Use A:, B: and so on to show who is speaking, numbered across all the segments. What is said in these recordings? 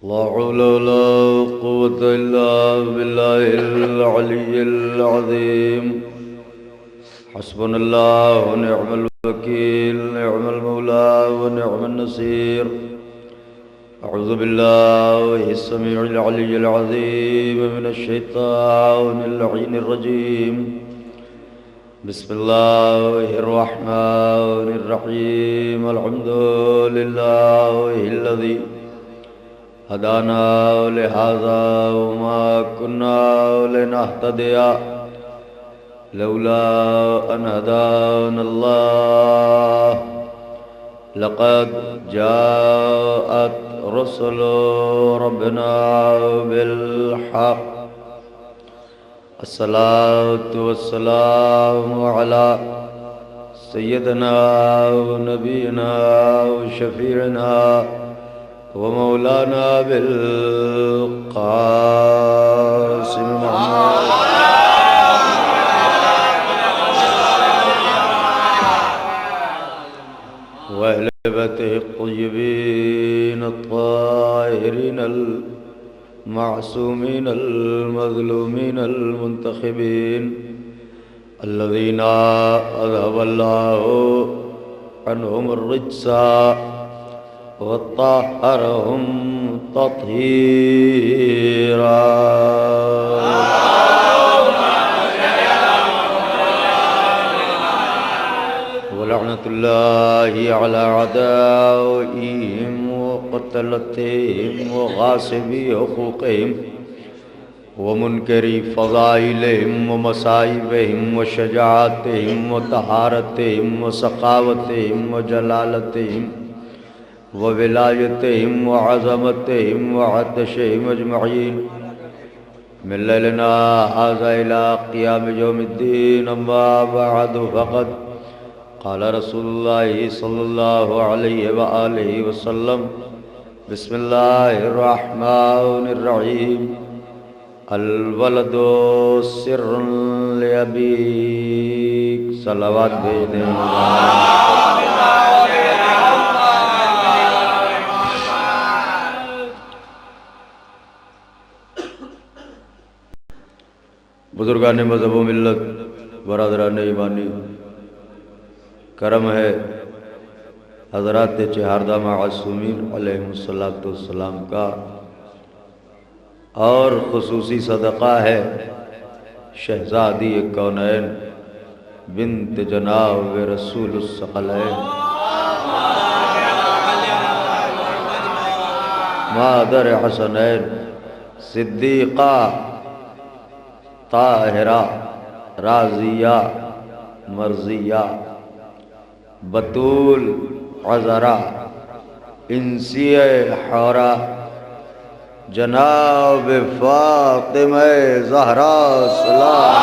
A: ला हौला वला कुव्वता इल्ला बिल्लाहिल अलिय्यिल अज़ीम। हस्बुनल्लाहु व निअमल वकील, निअमल मौला व निअमन नसीर। अऊज़ु बिल्लाहिस समीउल अलिय्यिल अज़ीम मिनश शैतानिर लअीनिर रजीम। बिस्मिल्लाहिर रहमानिर रहीम। अल्हम्दुलिल्लाहिल्लज़ी हदाना लिहाज़ा वमा कुन्ना लिनहतदिया लौला अन हदानल्लाह। लक़द जाअत रुसुलु रब्बिना बिल-हक़। अस्सलातु वस्सलामु अला सय्यदना व नबीना व शफ़ीअना व मौलाना बिल क़ासिम मुहम्मद व अहले बैतिहि अत्तय्यबीन अत्ताहिरीन अल-मासूमीन अल-मज़लूमीन अल-मुंतख़बीन अल्लज़ीना अज़हबल्लाहु अन्हुमुर रिज्सा वत्तहरहुम तत्हीरा। वलअनतुल्लाहि अला अदाइहिम व क़तलतिहिम व गासिबी हुक़ूक़िहिम व मुनकरी फ़ज़ाइलिहिम व मसाइबिहिम व शजाअतिहिम व तहारतिहिम व सख़ावतिहिम व जलालतिहिम व विलायतिहिम व अज़मतिहिम व अतशिहिम अजमईन मिन लैलिना हाज़ा इला क़ियाम यौमिद्दीन। अम्मा बअद फ़क़द क़ाल रसूलुल्लाहि सल्लल्लाहु अलैहि व आलिहि वसल्लम बिस्मिल्लाहिर रहमानिर रहीम। अल वलदु सिर्रुन लिअबीक। सलावत भेज दें। बुजुर्गान मज़हब व मिल्लत, बरादरान ईमानी, करम है हज़रात चहारदा मासूमीन अलैहिमुस्सलातु वस्सलाम का, और खुसूसी सदक़ा है शहज़ादी कौनैन बिन्त जनाब रसूलुस सकलैन मादर हसनैन सिद्दीक़ा ताहिरा राज़िया मर्ज़िया बतूल अज़रा इंसिया हौरा जनाब फ़ातिमा ज़हरा सलाम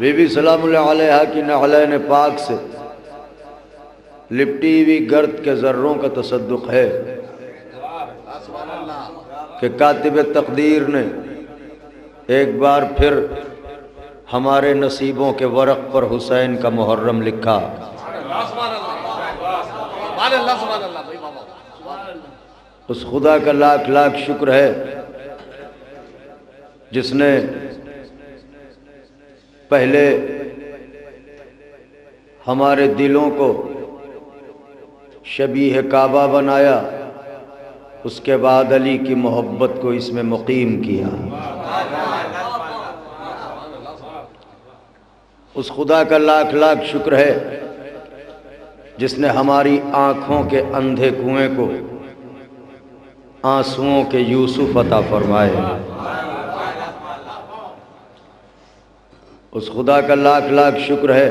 A: बीबी सलामुल्लाह अलैहा की नअलैन पाक से लिपटी हुई गर्द के ज़र्रों का तसद्दुक़ है कि कातिब तक़दीर ने एक बार फिर हमारे नसीबों के वरक़ पर हुसैन का मुहर्रम लिखा। उस खुदा का लाख लाख शुक्र है जिसने पहले हमारे दिलों को शबीह काबा बनाया, उसके बाद अली की मोहब्बत को इसमें मुक़ीम किया। उस खुदा का लाख लाख शुक्र है जिसने हमारी आँखों के अंधे कुएं को आंसुओं के यूसुफ अता फरमाए। उस खुदा का लाख लाख शुक्र है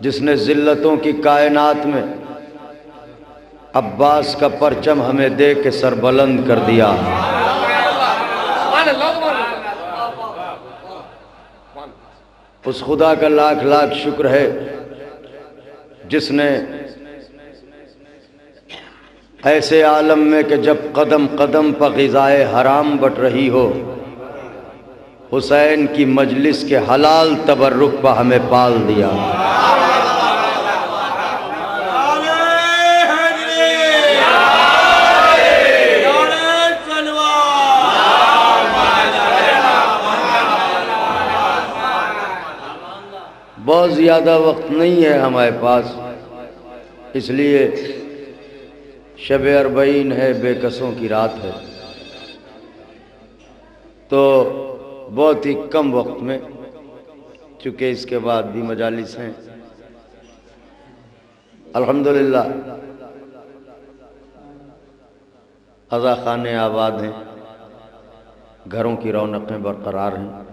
A: जिसने ज़िल्लतों की कायनात में अब्बास का परचम हमें दे के सरबलंद कर दिया। उस खुदा का लाख लाख शुक्र है जिसने ऐसे आलम में कि जब कदम कदम पर ग़िज़ाए हराम बट रही हो, हुसैन की मजलिस के हलाल तबर्रुक पर हमें पाल दिया। बहुत ज़्यादा वक्त नहीं है हमारे पास, इसलिए शब अरबईन है, बेकसों की रात है, तो बहुत ही कम वक्त में, चूँकि इसके बाद भी मजालिस हैं, अल्हम्दुलिल्लाह अज़ा खाने आबाद हैं, घरों की रौनकें बरकरार हैं।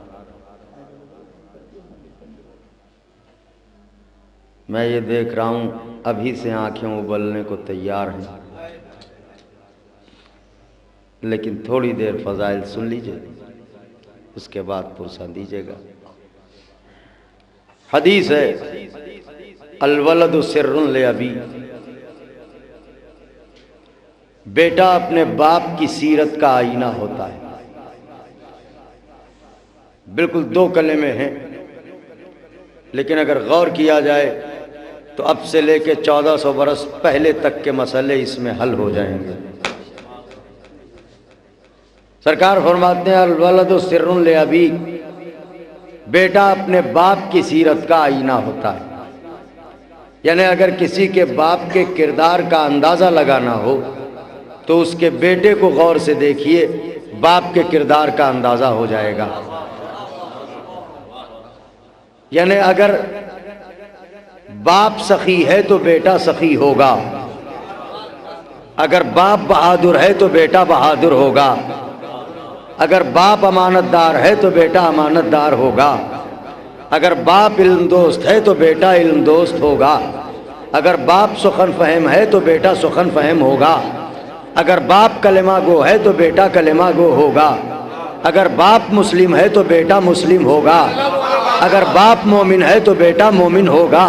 A: मैं ये देख रहा हूँ अभी से आँखें उबलने को तैयार हैं, लेकिन थोड़ी देर फ़ज़ाइल सुन लीजिए, उसके बाद पुरसा दीजिएगा। हदीस है, अलवलदु सिर्रुन ले अबी, बेटा अपने बाप की सीरत का आईना होता है। बिल्कुल दो कलमे हैं, लेकिन अगर गौर किया जाए तो अब से लेके 1400 बरस पहले तक के मसले इसमें हल हो जाएंगे। सरकार फरमाते हैं अलवलदु सिर्रुन ले अबी, बेटा अपने बाप की सीरत का आईना होता है। यानी अगर किसी के बाप के किरदार का अंदाज़ा लगाना हो तो उसके बेटे को गौर से देखिए, बाप के किरदार का अंदाज़ा हो जाएगा। यानी अगर बाप सखी है तो बेटा सखी होगा, अगर बाप बहादुर है तो बेटा बहादुर होगा, अगर बाप अमानतदार है तो बेटा अमानतदार होगा, अगर बाप इल्म दोस्त है तो बेटा इल्म दोस्त होगा, अगर बाप सुखन फहम है तो बेटा सुखन फहम होगा, अगर बाप कलेमा गो है तो बेटा कलेमा गो होगा, अगर बाप मुस्लिम है तो बेटा मुस्लिम होगा, अगर बाप मोमिन है तो बेटा मोमिन होगा,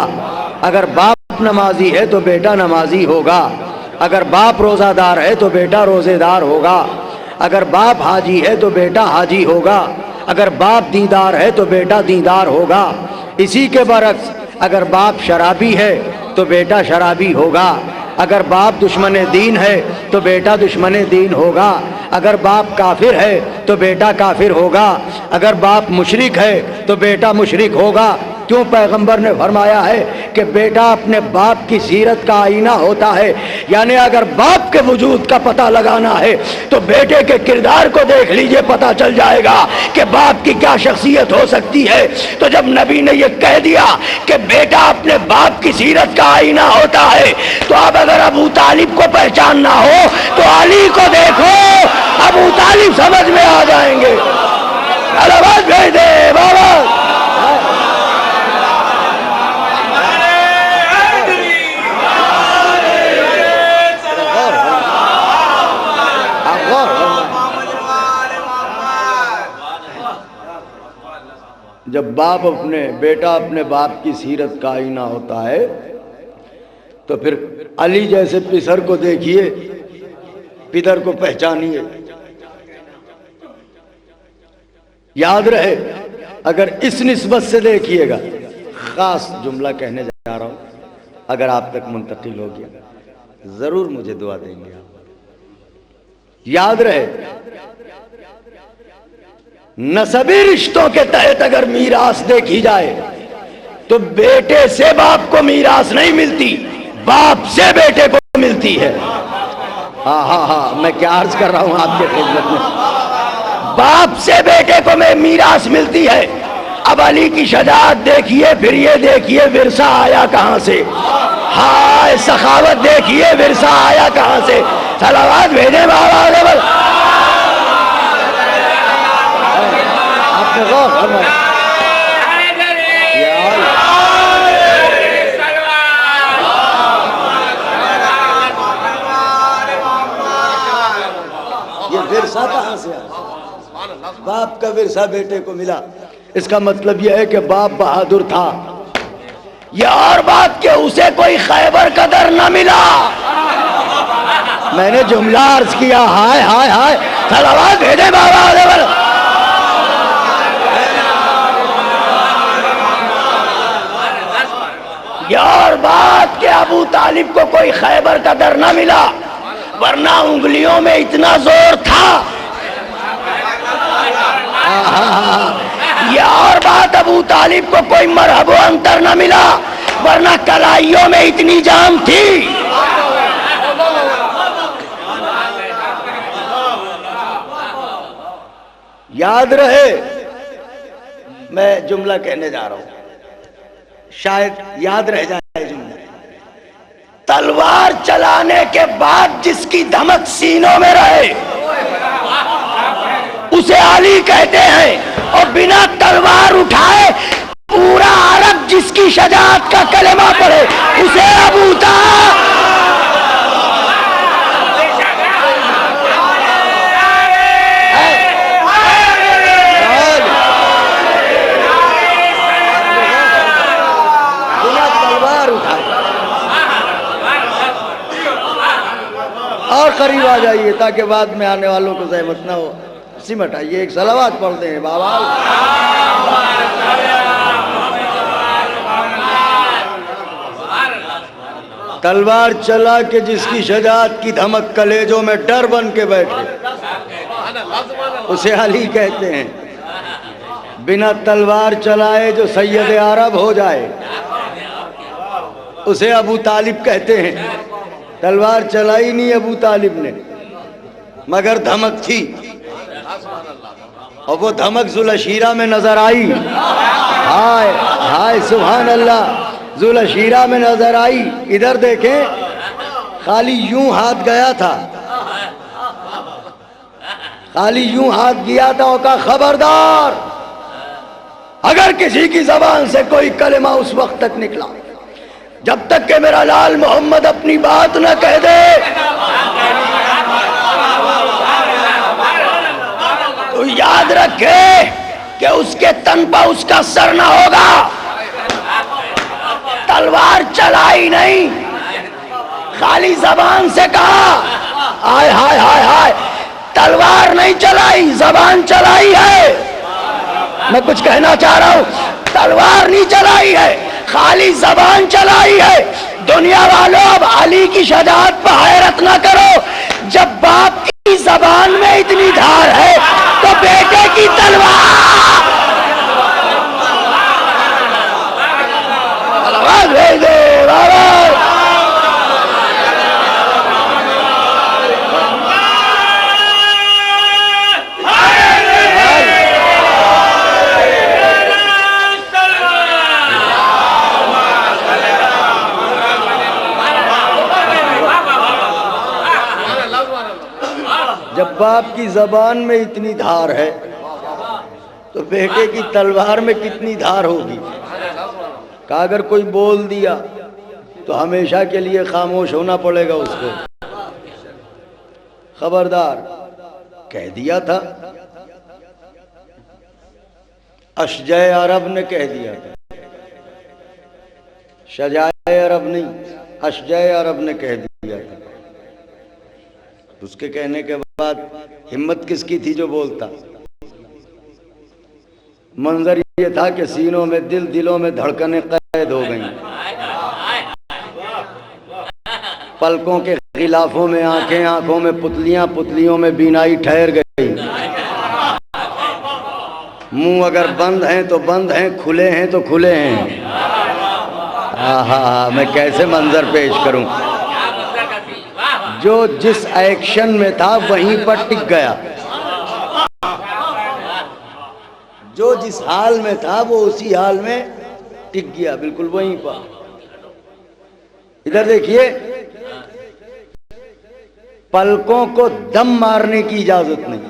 A: अगर बाप नमाजी है तो बेटा नमाजी होगा, अगर बाप रोज़ादार है तो बेटा रोज़ेदार होगा, अगर बाप हाजी है तो बेटा हाजी होगा, अगर बाप दीदार है तो बेटा दीदार होगा। इसी के बरक्स अगर बाप शराबी है तो बेटा शराबी होगा, अगर बाप दुश्मन दीन है तो बेटा दुश्मन दीन होगा, अगर बाप काफिर है तो बेटा काफिर होगा, अगर बाप मुशरिक है तो बेटा मुशरिक होगा। क्यों? पैगंबर ने फरमाया है कि बेटा अपने बाप की सीरत का आईना होता है। यानी अगर बाप के वजूद का पता लगाना है तो बेटे के किरदार को देख लीजिए, पता चल जाएगा कि बाप की क्या शख्सियत हो सकती है। तो जब नबी ने यह कह दिया कि बेटा अपने बाप की सीरत का आईना होता है, तो अब अगर अबू तालिब को पहचानना हो तो अली को देखो, अबू तालिब समझ में आ जाएंगे। अलावाज भेज दे बाबा। जब बेटा अपने बाप की सीरत का आईना होता है, तो फिर अली जैसे पिसर को देखिए, पितर को पहचानिए। याद रहे, अगर इस निस्बत से देखिएगा, खास जुमला कहने जा रहा हूं, अगर आप तक मुंतकिल हो गया जरूर मुझे दुआ देंगे आप। याद रहे, नसबी रिश्तों के तहत अगर मीरास देखी जाए तो बेटे से बाप को मीरास नहीं मिलती, बाप से बेटे को मिलती है। हाँ, मैं क्या अर्ज कर रहा हूं आपके खिदमत में, बाप से बेटे को में मीरास मिलती है। अब अली की शजाअत देखिए, फिर ये देखिए विरसा आया कहां से। हाय सखावत देखिए, विरसा आया कहां से। सलावत भेजे बाबा। ये विरसा कहां से आया? बाप का विरसा बेटे को मिला। इसका मतलब यह है कि बाप बहादुर था। यह और बात कि उसे कोई खैबर कदर न मिला। मैंने जुमला अर्ज किया, हाय हाय हाय, सलावत भेजे बाबा। और बात के अबू तालिब को कोई खैबर का दर न मिला, वरना उंगलियों में इतना जोर था। ये और बात, अबू तालिब को कोई मरहबो अंतर न मिला, वरना कलाइयों में इतनी जान थी। याद रहे, मैं जुमला कहने जा रहा हूं, शायद याद रह जाए जुमला। तलवार चलाने के बाद जिसकी धमक सीनों में रहे उसे अली कहते हैं, और बिना तलवार उठाए पूरा अरब जिसकी शजाअत का कलेमा पढ़े उसे अबू तालिब। और करीब आ जाइए ताकि बाद में आने वालों को सहमत ना हो। सिमट आइए, एक सलावत पढ़ते हैं बाबा। तलवार चला के जिसकी शजाअत की धमक कलेजों में डर बन के बैठे उसे अली कहते हैं। बिना तलवार चलाए जो सैयद अरब हो जाए उसे अबू तालिब कहते हैं। तलवार चलाई नहीं अबू तालिब ने, मगर धमक थी, और वो धमक जुलशीरा में नजर आई। हाय हाय सुभान अल्लाह, जुलशीरा में नजर आई। इधर देखें, खाली यूं हाथ गया था, खाली यूं हाथ गया था और कहा खबरदार, अगर किसी की जबान से कोई कलेमा उस वक्त तक निकला जब तक कि मेरा लाल मोहम्मद अपनी बात न कह दे, तो याद रखे कि उसके तन पर उसका सर न होगा। तलवार चलाई नहीं, खाली जबान से कहा। हाय हाय हाय हाय, तलवार नहीं चलाई, जबान चलाई है। मैं कुछ कहना चाह रहा हूं, तलवार नहीं चलाई है, खाली जबान चलाई है। दुनिया वालों, अब अली की शजाअत पर हैरत ना करो। जब बाप की जबान में इतनी धार है तो बेटे की तलवार भेज दे बाबा। जब बाप की जबान में इतनी धार है तो बेटे की तलवार में कितनी धार होगी। कहा अगर कोई बोल दिया तो हमेशा के लिए खामोश होना पड़ेगा उसको। खबरदार, कह दिया था, अशजाए अरब ने कह दिया था, शजाए अरब नहीं, अशजाए अरब ने कह दिया था। उसके कहने के बाद हिम्मत किसकी थी जो बोलता। मंजर ये था कि सीनों में दिल, दिलों में धड़कनें कैद हो गईं, पलकों के खिलाफों में आंखें, आंखों में पुतलियां, पुतलियों में बीनाई ठहर गई। मुंह अगर बंद हैं तो बंद हैं, खुले हैं तो खुले हैं। आहा, मैं कैसे मंजर पेश करूं। जो जिस एक्शन में था वहीं पर टिक गया, जो जिस हाल में था वो उसी हाल में टिक गया, बिल्कुल वहीं पर। इधर देखिए, पलकों को दम मारने की इजाजत नहीं।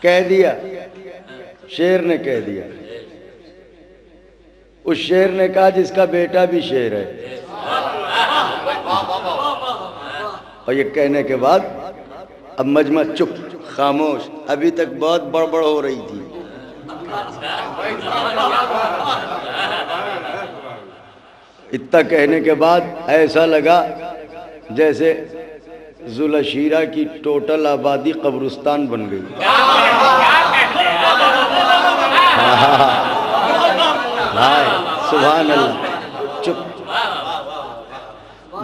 A: कह दिया, शेर ने कह दिया। उस शेर ने कहा जिसका बेटा भी शेर है। और ये कहने के बाद अब मजमा चुप, खामोश। अभी तक बहुत बड़बड़ हो रही थी। इतना कहने के बाद ऐसा लगा जैसे जुलशीरा की टोटल आबादी कब्रिस्तान बन गई। हाय सुभान अल्लाह। चुप,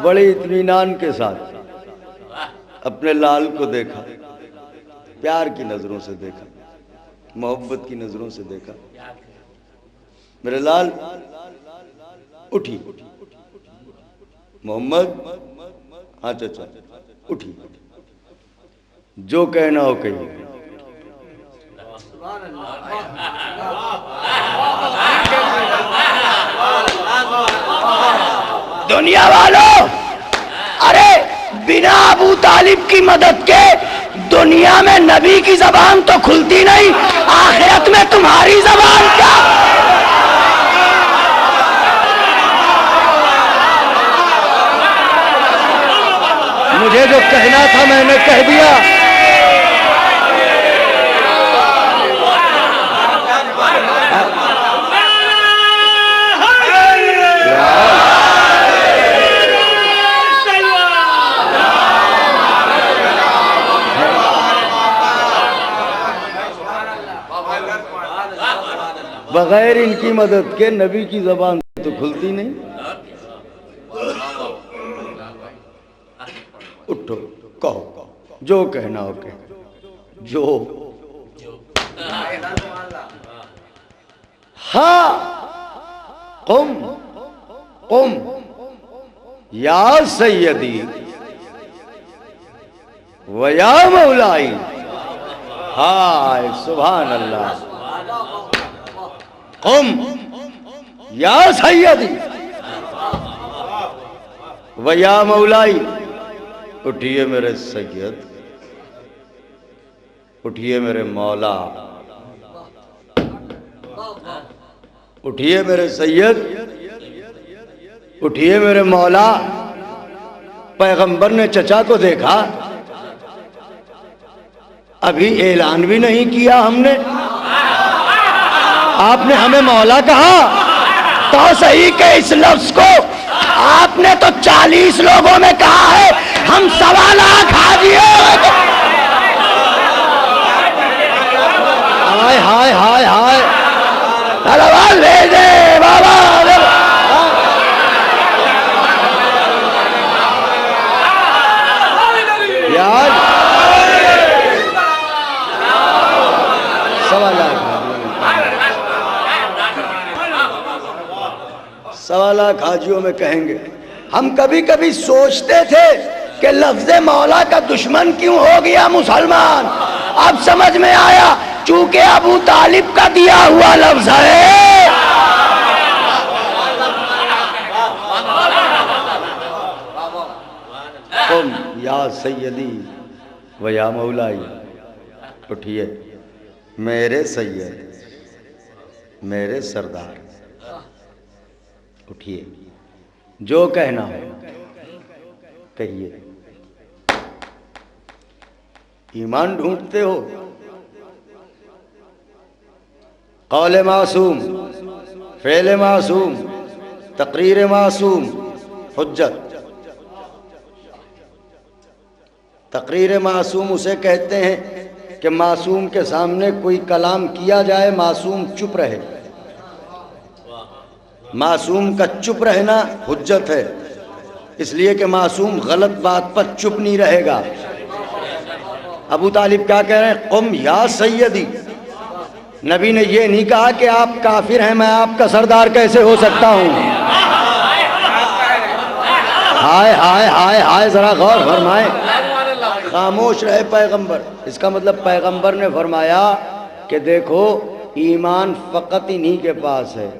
A: बड़े इत्मीनान के साथ अपने लाल को देखा। प्यार की नजरों से देखा, मोहब्बत की नजरों से देखा। मेरे लाल उठी, मोहम्मद, हाँ चाचा उठी, जो कहना हो कहिए। दुनिया वालों, अरे बिना अबू तालिब की मदद के दुनिया में नबी की जबान तो खुलती नहीं, आखिरत में तुम्हारी जबान क्या। मुझे जो कहना था मैंने कह दिया। बगैर इनकी मदद के नबी की जबान तो खुलती नहीं। उठो, कहो, जो कहना हो कहो, जो। हाँ, कुम कुम या सैयदी व या मौलाई। हाय सुभान अल्लाह। कुम या सैयदी व या मौलाई। उठिए मेरे सैयद, उठिए मेरे मौला, उठिए मेरे सैयद, उठिए मेरे मौला। पैगंबर ने चचा को देखा, अभी ऐलान भी नहीं किया हमने, आपने हमें मौला कहा। तो सही के इस लफ्ज को आपने तो 40 लोगों में कहा है, हम 1.25 लाख हाजियों। हाय हाय हाय हाय, तलवार ले दे बाबा। यार 1.25 लाख हाजियों में कहेंगे। हम कभी कभी सोचते थे कि लफ्ज मौला का दुश्मन क्यों हो गया मुसलमान। अब समझ में आया, चूंकि अबू तालिब का दिया हुआ लफ्ज है। तुम या सैयदी व या मौलाई। उठिए मेरे सैयद, मेरे सरदार, उठिए, जो कहना हो कहिए। ईमान ढूंढते हो, कौल मासूम, फेल मासूम, तकरीर मासूम, हुज्जत। तकरीर मासूम उसे कहते हैं कि मासूम के सामने कोई कलाम किया जाए, मासूम चुप रहे। मासूम का चुप रहना हुज्जत है, इसलिए कि मासूम गलत बात पर चुप नहीं रहेगा। अबू तालिब क्या कह रहे हैं? कुम या सैयदी। नबी ने ये नहीं कहा कि आप काफिर हैं, मैं आपका सरदार कैसे हो सकता हूं। हाय हाय हाय हाय, जरा गौर फरमाएं। खामोश रहे पैगंबर। इसका मतलब पैगंबर ने फरमाया कि देखो ईमान फकत इन्हीं के पास है।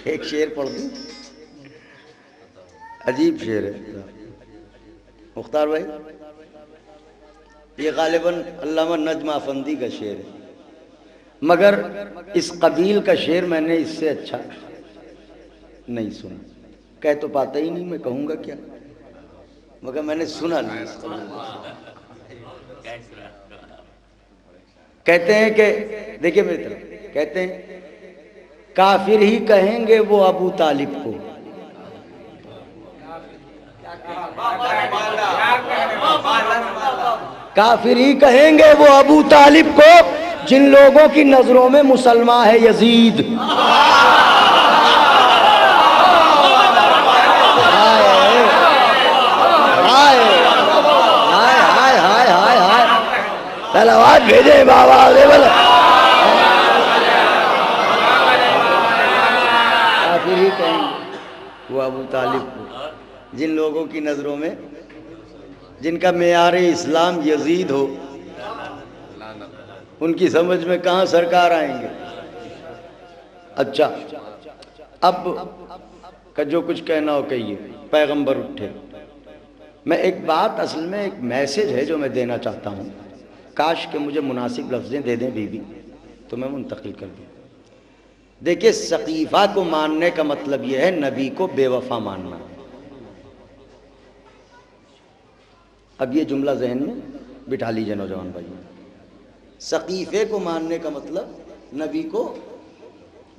A: एक शेर पढ़ दूं, अजीब शेर है मुख्तार भाई, ये गालिबन अल्लामा नजमा अफंदी का शेर है, मगर इस कबील का शेर मैंने इससे अच्छा नहीं सुना। कह तो पाता ही नहीं, मैं कहूँगा क्या, मगर मैंने सुना नहीं। कहते हैं कि देखिए मेरी तरफ, कहते हैं काफिर ही कहेंगे वो अबू तालिब को। काफिर ही कहेंगे वो अबू तालिब को जिन लोगों की नजरों में मुसलमान है यजीद। सलावत भेजे बाबा से बोलो। आखिर ही कहेंगे वो अबू तालिब को, जिन लोगों की नजरों में, जिनका मेयारे इस्लाम यजीद हो, उनकी समझ में कहाँ सरकार आएंगे। अच्छा, अब का जो कुछ कहना हो कहिए। पैगंबर उठे। मैं एक बात, असल में एक मैसेज है जो मैं देना चाहता हूँ, काश के मुझे मुनासिब लफ्ज़ें दे दें बीवी तो मैं मुंतकिल कर दूँ। देखिए, सकीफ़ा को मानने का मतलब यह है नबी को बेवफा मानना। अब ये जुमला जहन में बिठा लीजिए नौजवान भाई। सकीफ़े को मानने का मतलब नबी को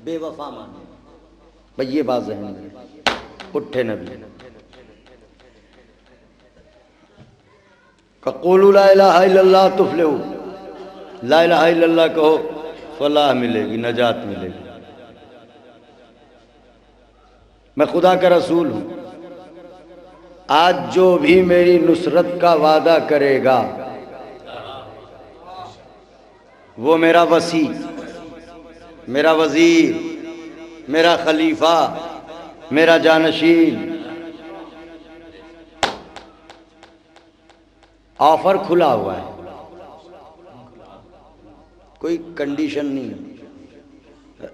A: बेवफा मानना। भाई ये बात जहन में। उठे नबी, क़ूलू ला इलाहा इल्लल्लाह तुफ़्लिहू, ला इलाहा इल्लल्लाह कहो फलाह मिलेगी, नजात मिलेगी। मैं खुदा का रसूल हूं, आज जो भी मेरी नुसरत का वादा करेगा वो मेरा वसी, मेरा वजीर, मेरा खलीफा, मेरा जानशीन। ऑफर खुला हुआ है, कोई कंडीशन नहीं है,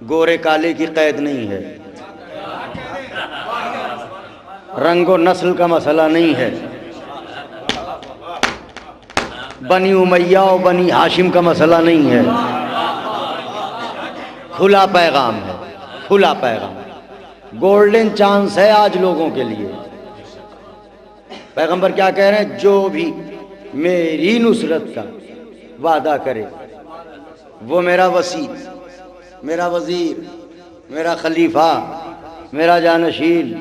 A: गोरे काले की कैद नहीं है, रंगो नस्ल का मसला नहीं है, बनी उमैया और बनी हाशिम का मसला नहीं है। खुला पैगाम है, खुला पैगाम, गोल्डन चांस है आज लोगों के लिए। पैगंबर क्या कह रहे हैं? जो भी मेरी नुसरत का वादा करे वो मेरा वसी, मेरा वजीर, मेरा खलीफा, मेरा जानशीन।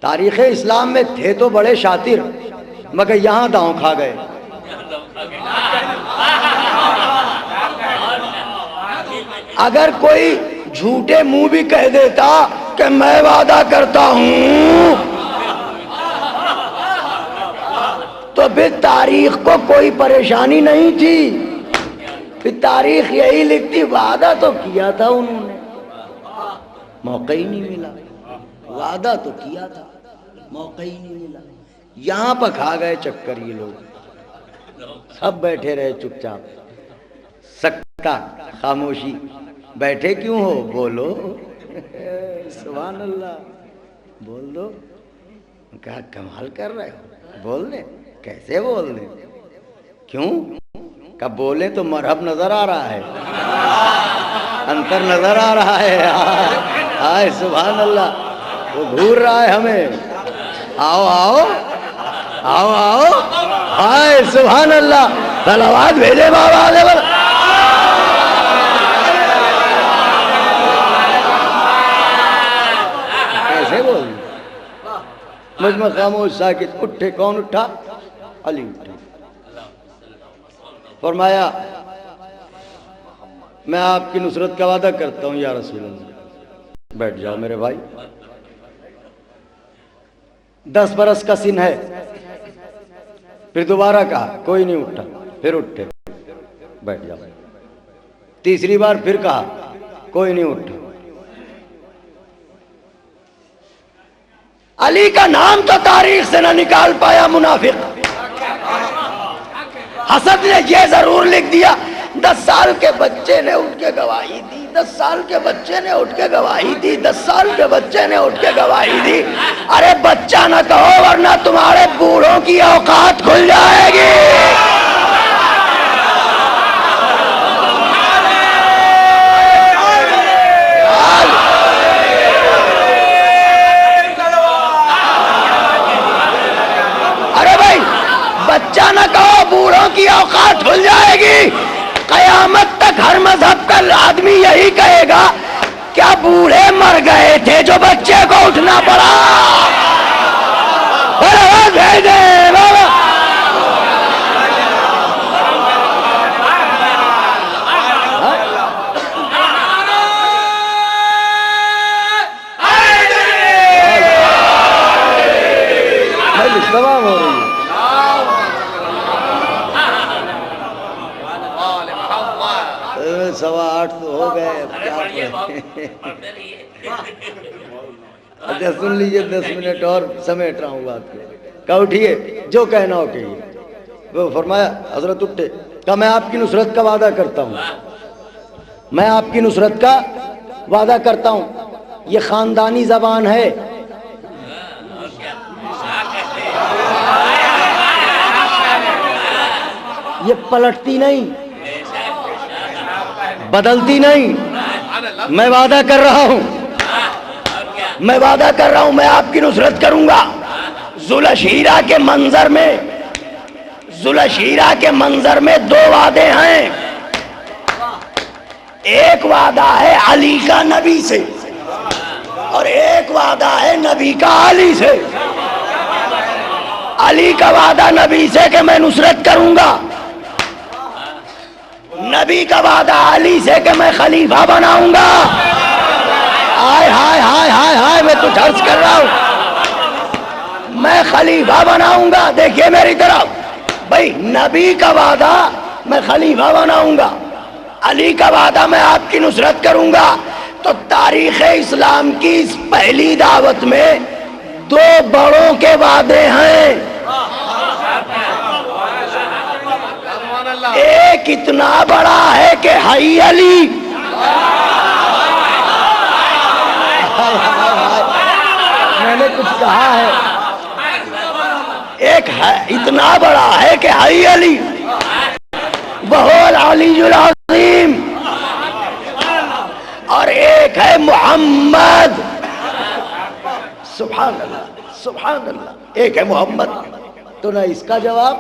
A: तारीख़ इस्लाम में थे तो बड़े शातिर, मगर यहां दांव खा गए। अगर कोई झूठे मुंह भी कह देता कि मैं वादा करता हूं, तो फिर तारीख को कोई परेशानी नहीं थी। फिर तारीख यही लिखती वादा तो किया था उन्होंने, मौका ही नहीं मिला। वादा तो किया था, मौका ही नहीं मिला। यहां पर खा गए चक्कर ये लोग। सब बैठे रहे चुपचाप, सकता खामोशी। बैठे क्यों हो? बोलो सुभान अल्लाह, बोल दो। कहा कमाल कर रहे हो, बोल दे। कैसे बोल दे? क्यों? कब बोले तो मरहब नजर आ रहा है, अंतर नजर आ रहा है। हाय सुभान अल्लाह, वो घूर रहा है हमें। आओ आओ आओ आओ, हाय सुभान अल्लाह, सलावत भेजे बाबा। कैसे बोल? मुझमें खामोश साकित। उठे, कौन उठा? अली उठे। फरमाया मैं आपकी नुसरत का वादा करता हूं या रसूल अल्लाह। बैठ जाओ मेरे भाई। 10 बरस का सिन है। फिर दोबारा कहा, कोई नहीं उठा। फिर उठे, बैठ जाओ। तीसरी बार फिर कहा, कोई नहीं उठा। अली का नाम तो तारीख से ना निकाल पाया मुनाफिक। हसद ने यह जरूर लिख दिया 10 साल के बच्चे ने उठ के गवाही दी, 10 साल के बच्चे ने उठ के गवाही दी, 10 साल के बच्चे ने उठ के गवाही दी। अरे बच्चा ना कहो वरना तुम्हारे बूढ़ों की औकात खुल जाएगी। अरे भाई बच्चा ना कहो, बूढ़ों की औकात खुल जाएगी। कयामत तक हर मजहब का आदमी यही कहेगा, क्या बूढ़े मर गए थे जो बच्चे को उठना पड़ा? भेज दे बाबा। हो रही है। 8:15 तो हो गए, क्या अच्छा सुन लीजिए, 10 मिनट और समेट रहा हूँ बात को। कहा उठिए, जो कहना हो कहिए। वो फरमाया, हजरत उठे, कहा मैं आपकी नुसरत का वादा करता हूँ, मैं आपकी नुसरत का वादा करता हूँ। ये खानदानी जबान है, ये पलटती नहीं, बदलती नहीं। मैं वादा कर रहा हूं, मैं वादा कर रहा हूं, मैं आपकी नुसरत करूंगा। जुलशीरा के मंजर में, जुलशीरा के मंजर में 2 वादे हैं। एक वादा है अली का नबी से और एक वादा है नबी का अली से। अली का वादा नबी से कि मैं नुसरत करूंगा, नबी का वादा अली से कि मैं खलीफा बनाऊंगा। हाय हाय हाय हाय हाय, मैं तो अर्ज कर रहा हूं, मैं खलीफा बनाऊंगा। देखिए मेरी तरफ भाई, नबी का वादा मैं खलीफा बनाऊंगा, अली का वादा मैं आपकी नुसरत करूंगा। तो तारीख इस्लाम की इस पहली दावत में 2 बड़ों के वादे हैं। एक इतना बड़ा है कि हाई अली, मैंने कुछ कहा है, एक है इतना बड़ा है कि हाई अली वहुवल अलीयुल अज़ीम, और एक है मोहम्मद। सुभान अल्लाह सुभान अल्लाह, एक है मोहम्मद। तो ना इसका जवाब,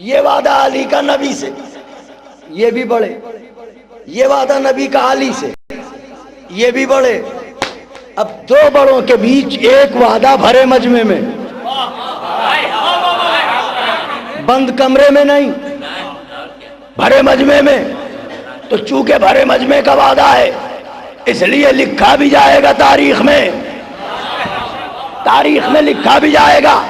A: ये वादा अली का नबी से, ये भी बड़े, ये वादा नबी का अली से, ये भी बड़े। अब 2 बड़ों के बीच एक वादा भरे मजमे में, बंद कमरे में नहीं, भरे मजमे में। तो चूंकि भरे मजमे का वादा है, इसलिए लिखा भी जाएगा तारीख में, तारीख में लिखा भी जाएगा।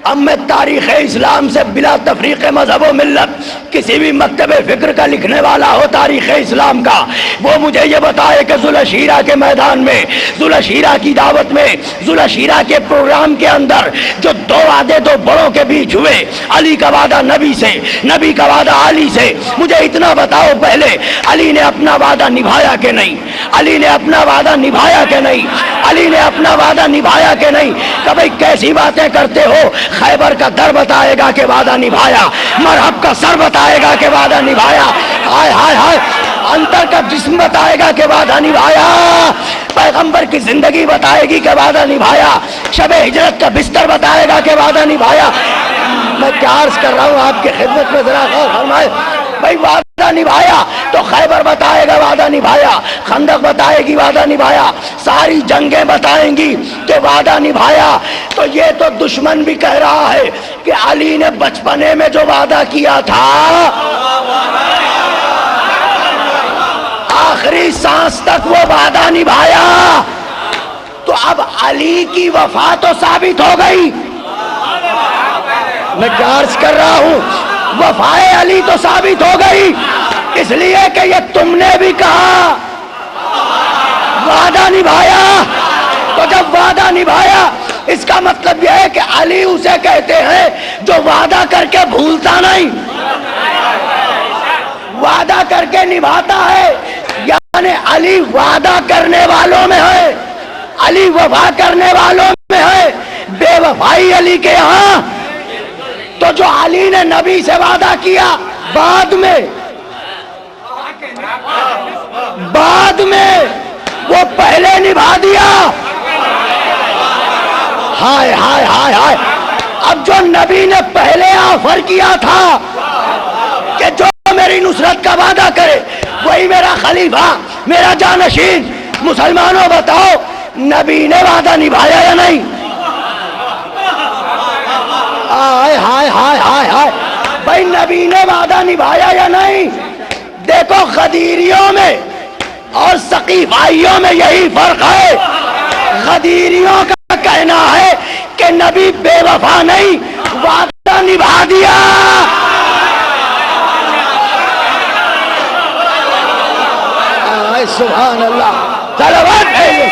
A: अब मैं तारीख़ इस्लाम से बिला तफरीक़ मज़हब व मिल्लत, किसी भी मकतबे फ़िक्र का लिखने वाला हो तारीख़ इस्लाम का, वो मुझे ये बताए कि जुलशीरा के मैदान में, जुलशीरा की दावत में, जुलशीरा के प्रोग्राम के अंदर जो 2 वादे 2 बड़ों के बीच हुए, अली का वादा नबी से, नबी का वादा अली से, मुझे इतना बताओ पहले, अली ने अपना वादा निभाया कि नहीं? अली ने अपना वादा निभाया कि नहीं? अली ने अपना वादा निभाया कि नहीं? कभी कैसी बातें करते हो? खैबर का दर बताएगा कि वादा निभाया, मरहब का सर बताएगा कि वादा निभाया, हाय हाय हाय, अंतर का जिस्म बताएगा कि वादा निभाया, पैगंबर की जिंदगी बताएगी कि वादा निभाया, शबे हिजरत का बिस्तर बताएगा कि वादा निभाया। मैं क्या अर्ज कर रहा हूँ आपके खिदमत में, जरा गौर फरमाए भाई। वादा निभाया तो खैबर बताएगा वादा निभाया, खंदक बताएगी वादा निभाया, सारी जंगें बताएंगी कि वादा निभाया। तो ये तो दुश्मन भी कह रहा है कि अली ने बचपने में जो वादा किया था, आखिरी सांस तक वो वादा निभाया। तो अब अली की वफा तो साबित हो गई। मैं क्या अर्ज कर रहा हूं, वफाए अली तो साबित हो गई, इसलिए कि ये तुमने भी कहा वादा निभाया। तो जब वादा निभाया, इसका मतलब यह है कि अली उसे कहते हैं जो वादा करके भूलता नहीं, वादा करके निभाता है। यानी अली वादा करने वालों में है, अली वफा करने वालों में है। बेवफाई अली के यहां, तो जो अली ने नबी से वादा किया बाद में वो पहले निभा दिया। हाय हाय हाय हाय, अब जो नबी ने पहले ऑफर किया था कि जो मेरी नुसरत का वादा करे वही मेरा खलीफा, मेरा जानशीन, मुसलमानों बताओ नबी ने वादा निभाया या नहीं? हाय हाय हाय हाय हाय भाई, नबी ने वादा निभाया या नहीं? देखो गदीरियों में और सकीफाइयों में यही फर्क है। गदीरियों का कहना है कि नबी बेवफा नहीं, वादा निभा दिया। सुभान अल्लाह। सलावत भेजो।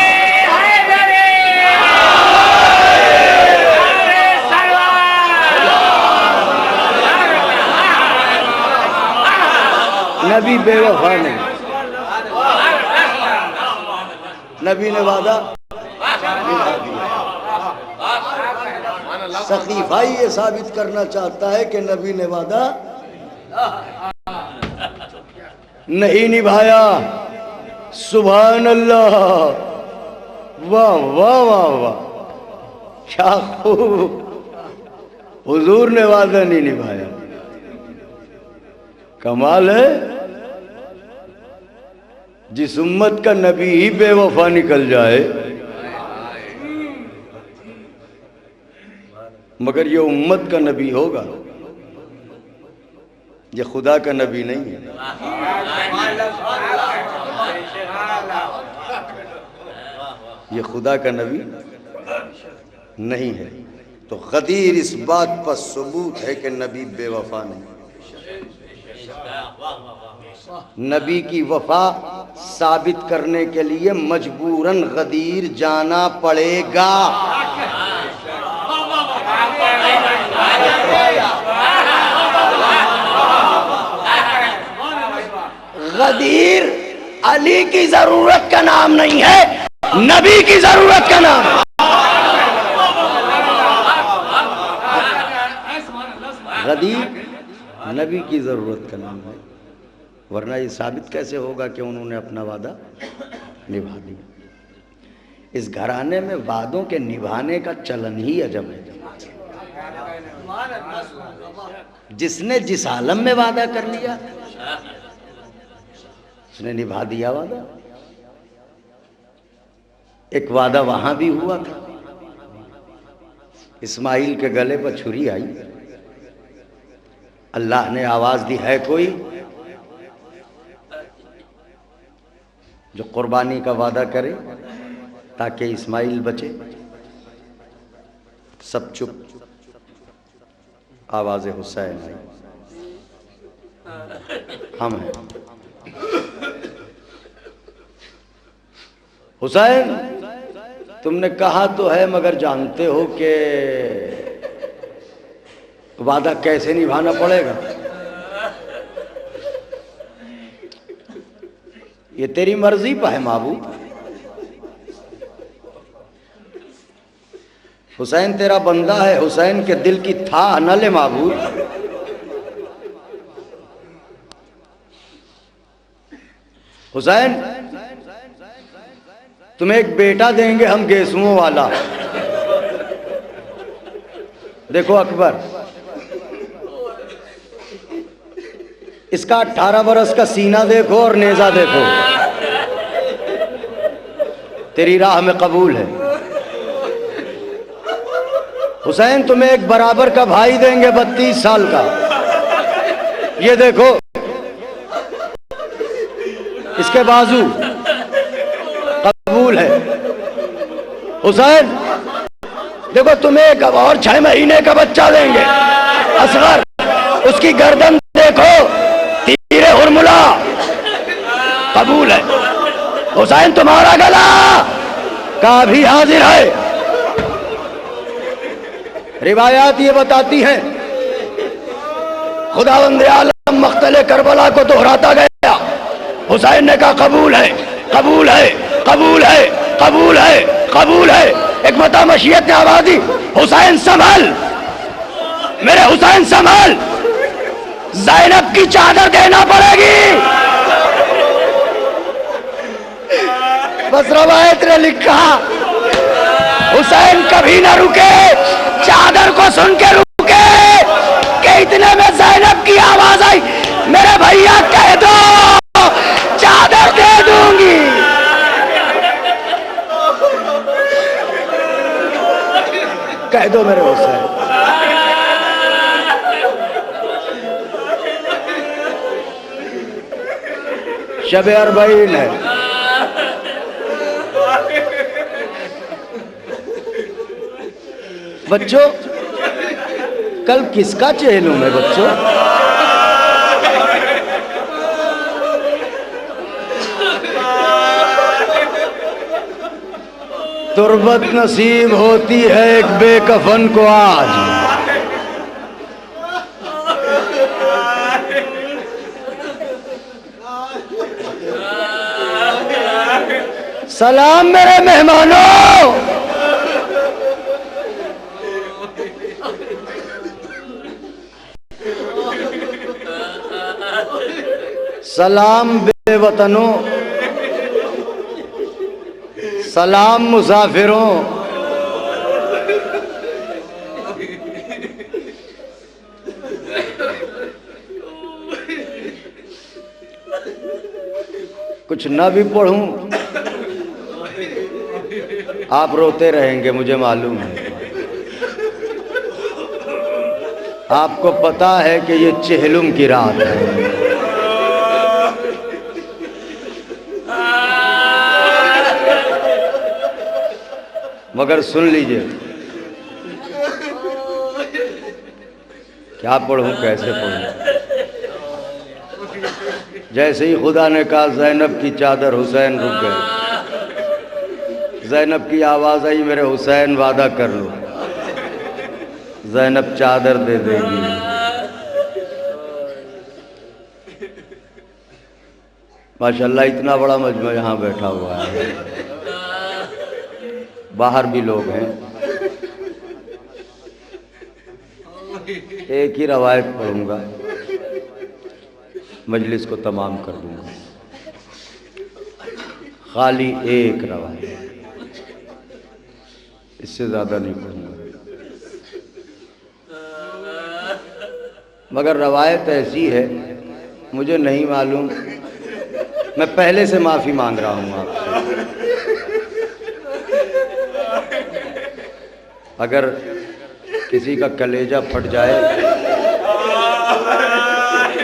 A: नबी बेवफा नहीं, नबी ने वादा निभा दिया। सकीफा ये साबित करना चाहता है कि नबी ने वादा नहीं निभाया। सुभान अल्लाह, वाह वाह वाह वाह, क्या खूब। हुजूर ने वादा नहीं निभाया, कमाल है। जिस उम्मत का नबी ही बेवफा निकल जाए, मगर ये उम्मत का नबी होगा, ये खुदा का नबी नहीं है। ये खुदा का नबी नहीं है। तो गदीर इस बात पर सबूत है कि नबी बेवफा नहीं। नबी की वफा साबित करने के लिए मजबूरन गदीर जाना पड़ेगा। गदीर अली की जरूरत का नाम नहीं है, नबी की जरूरत का नाम है। गदीर नबी की जरूरत का नाम है, वरना ये साबित कैसे होगा कि उन्होंने अपना वादा निभा दिया। इस घराने में वादों के निभाने का चलन ही अजब है। जिसने जिस आलम में वादा कर लिया उसने निभा दिया वादा। एक वादा वहां भी हुआ था, इस्माइल के गले पर छुरी आई, अल्लाह ने आवाज दी, है कोई जो कुर्बानी का वादा करे ताकि इस्माइल बचे। सब चुप, आवाज़ हुसैन आई, हम हैं। हुसैन, तुमने कहा तो है, मगर जानते हो कि वादा कैसे निभाना पड़ेगा। ये तेरी मर्जी पर है महबूब। हुसैन तेरा बंदा है, हुसैन के दिल की था न ले महबूब। हुसैन, तुम्हें एक बेटा देंगे हम गेसुओं वाला। देखो अकबर, इसका 18 बरस का सीना देखो और नेजा देखो, तेरी राह में कबूल है। हुसैन, तुम्हें एक बराबर का भाई देंगे 32 साल का, ये देखो इसके बाजू, कबूल है। हुसैन, देखो तुम्हें एक और 6 महीने का बच्चा देंगे असगर, उसकी गर्दन देखो, तीरे हुरमुला, कबूल है। हुसैन, तुम्हारा गला का भी हाजिर है। रिवायात ये बताती हैं खुदावंद आलम मख्तले करबला को दोहराता गया। हुसैन ने कहा कबूल है, कबूल है, कबूल है, कबूल है, कबूल है। एक मता मशीयत ने आवाज दी, हुसैन संभल, मेरे हुसैन संभल, ज़ैनब की चादर देना पड़ेगी। बस रवायत ने लिखा, हुसैन कभी ना रुके, चादर को सुन के रुके कि इतने में ज़ैनब की आवाज आई, मेरे भैया कह दो चादर दे दूंगी। कह दो मेरे हुसैन। शब अरबईन है, बच्चों कल किसका चेहलूं मैं बच्चों? तुर्बत नसीब होती है एक बेकफन को आज। सलाम मेरे मेहमानों, सलाम बेवतनों, सलाम मुसाफिरों, कुछ ना भी पढ़ूं आप रोते रहेंगे, मुझे मालूम है। आपको पता है कि ये चेहलुम की रात है। मगर सुन लीजिए, क्या पढ़ूं कैसे पढ़ूं। जैसे ही खुदा ने कहा ज़ैनब की चादर, हुसैन रुक गए। ज़ैनब की आवाज़ आई, मेरे हुसैन वादा कर लो ज़ैनब चादर दे देगी। माशाल्लाह इतना बड़ा मजमा यहाँ बैठा हुआ है, बाहर भी लोग हैं। एक ही रवायत पढ़ूंगा, मजलिस को तमाम कर दूंगा। खाली एक रवायत, इससे ज़्यादा नहीं पढ़ूंगा। मगर रवायत ऐसी है, मुझे नहीं मालूम, मैं पहले से माफ़ी मांग रहा हूँ आपसे। अगर किसी का कलेजा फट जाए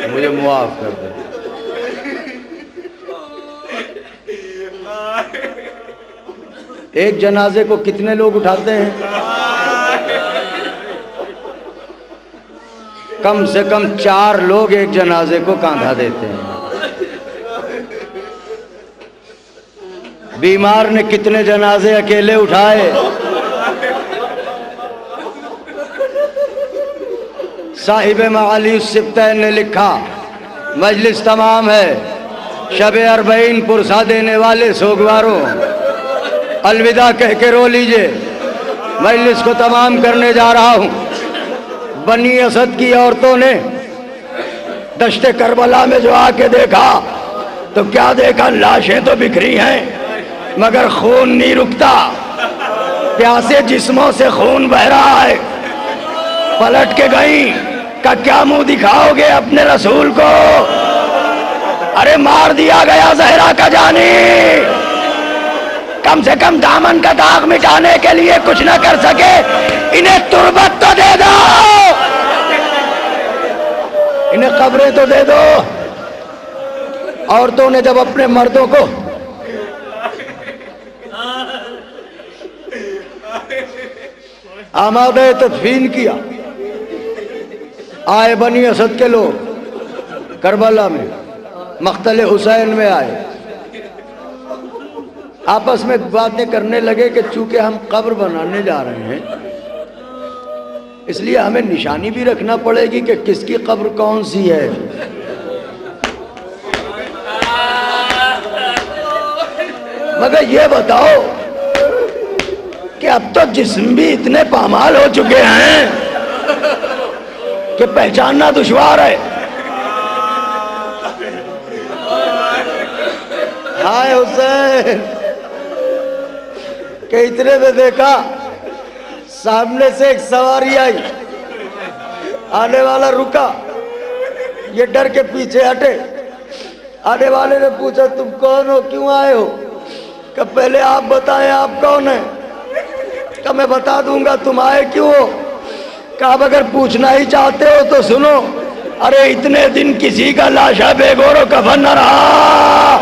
A: मुझे मुआफ़ कर दे। एक जनाजे को कितने लोग उठाते हैं? कम से कम 4 लोग एक जनाजे को कांधा देते हैं। बीमार ने कितने जनाजे अकेले उठाए? साहिब माली सिफ्तैन ने लिखा, मजलिस तमाम है, शब-ए अरबईन पुरसा देने वाले सोगवारों अलविदा कह के रो लीजिए। मजलिस को तमाम करने जा रहा हूँ। बनी असद की औरतों ने दश्ते करबला में जो आके देखा तो क्या देखा, लाशें तो बिखरी हैं मगर खून नहीं रुकता। प्यासे जिस्मों से खून बह रहा है। पलट के गई का क्या मुंह दिखाओगे अपने रसूल को? अरे मार दिया गया जहरा का जानी, कम से कम दामन का दाग मिटाने के लिए कुछ न कर सके, इन्हें तुर्बत तो दे दो, इन्हें कब्रें तो दे दो। औरतों ने जब अपने मर्दों को आमादे तदफीन किया, आए बनी असद के लोग करबला में, मख्तले हुसैन में आए, आपस में बातें करने लगे कि चूंकि हम कब्र बनाने जा रहे हैं इसलिए हमें निशानी भी रखना पड़ेगी कि किसकी कब्र कौन सी है। मगर ये बताओ कि अब तो जिस्म भी इतने पामाल हो चुके हैं कि पहचानना दुश्वार है। हाय हुसैन के इतने में देखा सामने से एक सवारी आई, आने वाला रुका, ये डर के पीछे हटे। आने वाले ने पूछा तुम कौन हो, क्यों आए हो? कि पहले आप बताएं आप कौन है। कि मैं बता दूंगा तुम आए क्यों हो। कहा अगर पूछना ही चाहते हो तो सुनो, अरे इतने दिन किसी का लाशा बेगोरो कफन न रहा,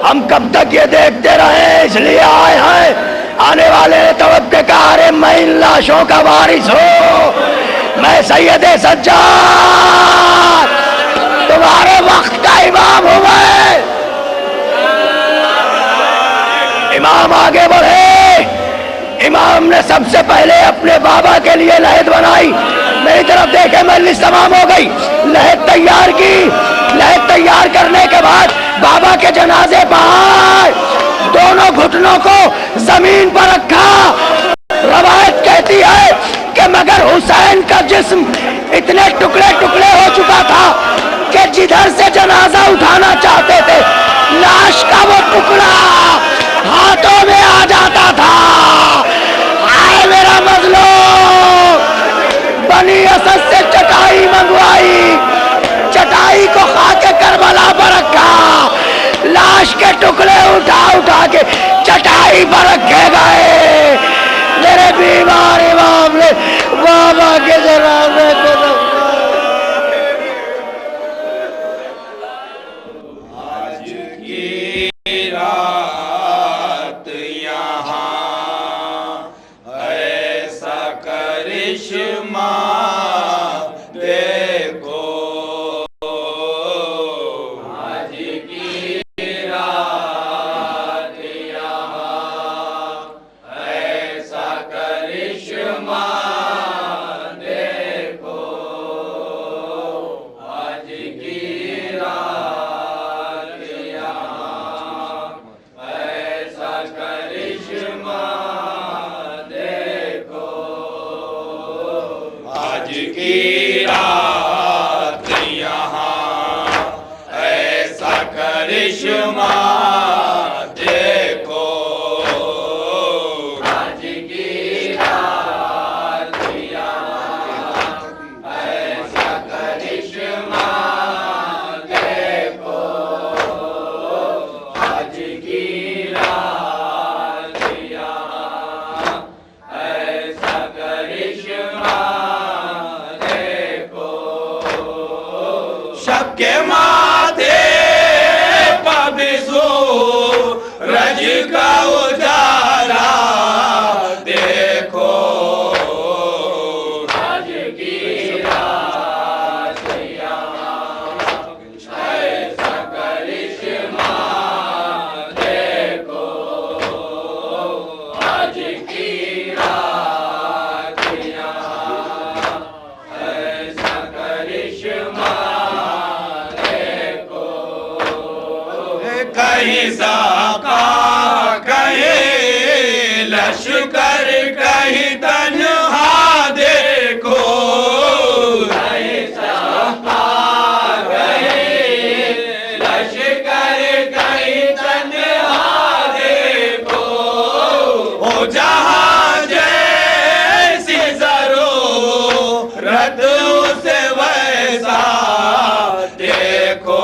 A: हम कब तक ये देखते रहे, इसलिए आए हैं। आने वाले ने तवक्के कहा अरे मैं इन लाशों का वारिस हूँ, मैं सैयदे सज्जाद तुम्हारे वक्त का इमाम हूँ। मैं इमाम आगे बढ़े, इमाम ने सबसे पहले अपने बाबा के लिए लहद बनाई। मेरी तरफ देखे, मजलिस तमाम हो गई, लहद तैयार की। लहद तैयार करने के बाद बाबा के जनाजे पर आए, दोनों घुटनों को जमीन पर रखा। रवायत कहती है कि मगर हुसैन का जिस्म इतने टुकड़े टुकड़े हो चुका था कि जिधर से जनाजा उठाना चाहते थे, लाश का वो टुकड़ा हाथों में आ जाता था। आए मेरा मजलूम, बनी असद से चटाई मंगवाई, चटाई को खाके करबला पर रखा, लाश के टुकड़े उठा उठा के चटाई पर रखे गए। मेरे बीमार इमाम ने बाबा के जनाजे को
B: कहीं साका कहीं लश्कर कहीं तन्हा देखो, कहीं साका कहीं लश्कर कहीं तन्हा देखो। ओ जहां जैसी ज़रूरत उसे वैसा देखो।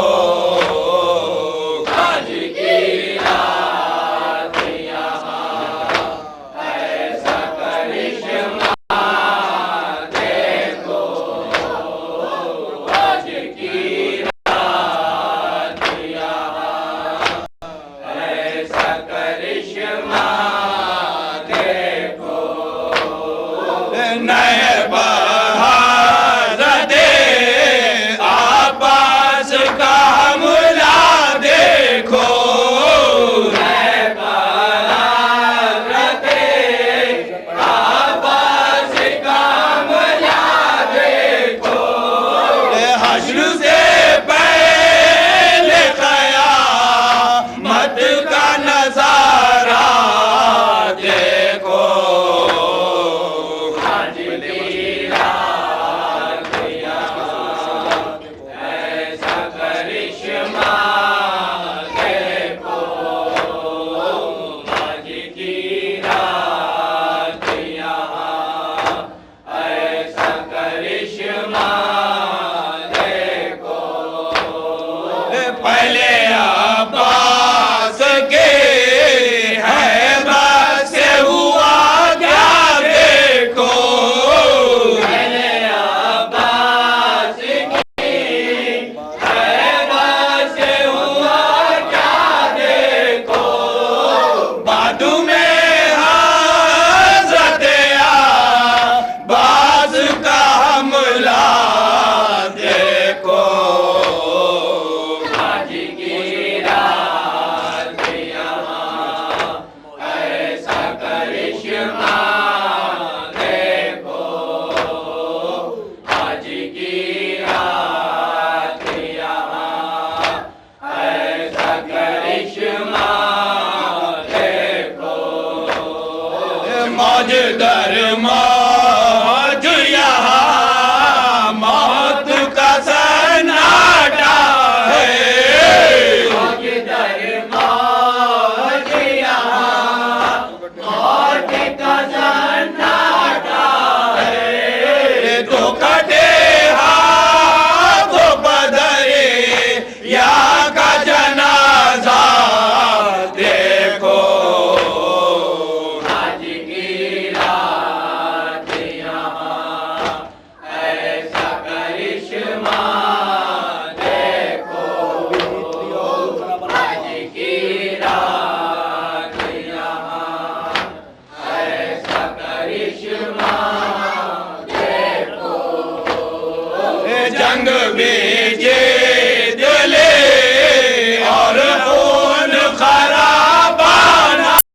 B: करिश्मा जंग में